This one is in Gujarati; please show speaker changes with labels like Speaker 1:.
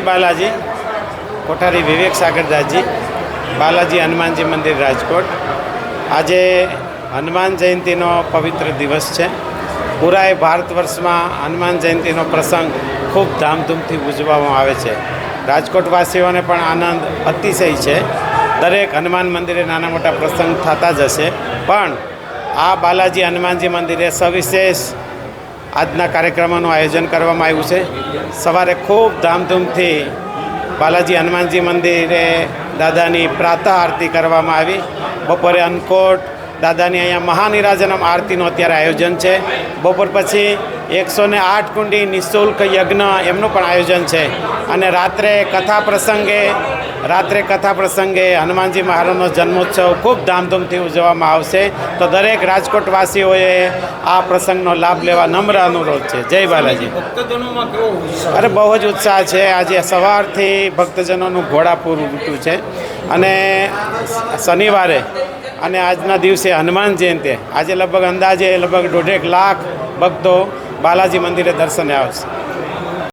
Speaker 1: બાલાજી. કોઠારી વિવેક સાગરદાસજી, બાલાજી હનુમાનજી મંદિર, રાજકોટ. આજે હનુમાન જયંતિનો પવિત્ર દિવસ છે. પૂરા ભારત વર્ષમાં હનુમાન જયંતિનો પ્રસંગ ખૂબ ધામધૂમથી ઉજવવામાં આવે છે. રાજકોટવાસીઓને પણ આનંદ અતિશય છે. દરેક હનુમાન મંદિરે નાના મોટા પ્રસંગ થતા જ હશે, પણ આ બાલાજી હનુમાનજી મંદિરે સવિશેષ આજના કાર્યક્રમોનું આયોજન કરવામાં આવ્યું છે. સવારે ખૂબ ધામધૂમથી બાલાજી હનુમાનજી મંદિરે દાદાની પ્રાતઃ આરતી કરવામાં આવી. બપોરે અન્નકોટ દાદાની અહીંયા મહાનિરાજનમ આરતીનું અત્યારે આયોજન છે. બપોર પછી 108 કુંડી નિઃશુલ્ક યજ્ઞ એમનું પણ આયોજન છે. અને રાત્રે કથા પ્રસંગે હનુમાનજી મહારાજનો જન્મોત્સવ ખૂબ ધામધૂમથી ઉજવવામાં આવશે. તો દરેક રાજકોટવાસીઓએ આ પ્રસંગનો લાભ લેવા નમ્ર અનુરોધ છે. જય બાલાજી.
Speaker 2: ભક્તજનોમાં કેવો ઉત્સાહ?
Speaker 1: અરે બહુ જ ઉત્સાહ છે. આજે સવારથી ભક્તજનોનું ઘોડાપૂર ઉમટ્યું છે. અને શનિવારે અને આજના દિવસે હનુમાન જયંતિ, આજે લગભગ અંદાજે 1.5 લાખ ભક્તો બાલાજી મંદિરે દર્શને આવશે.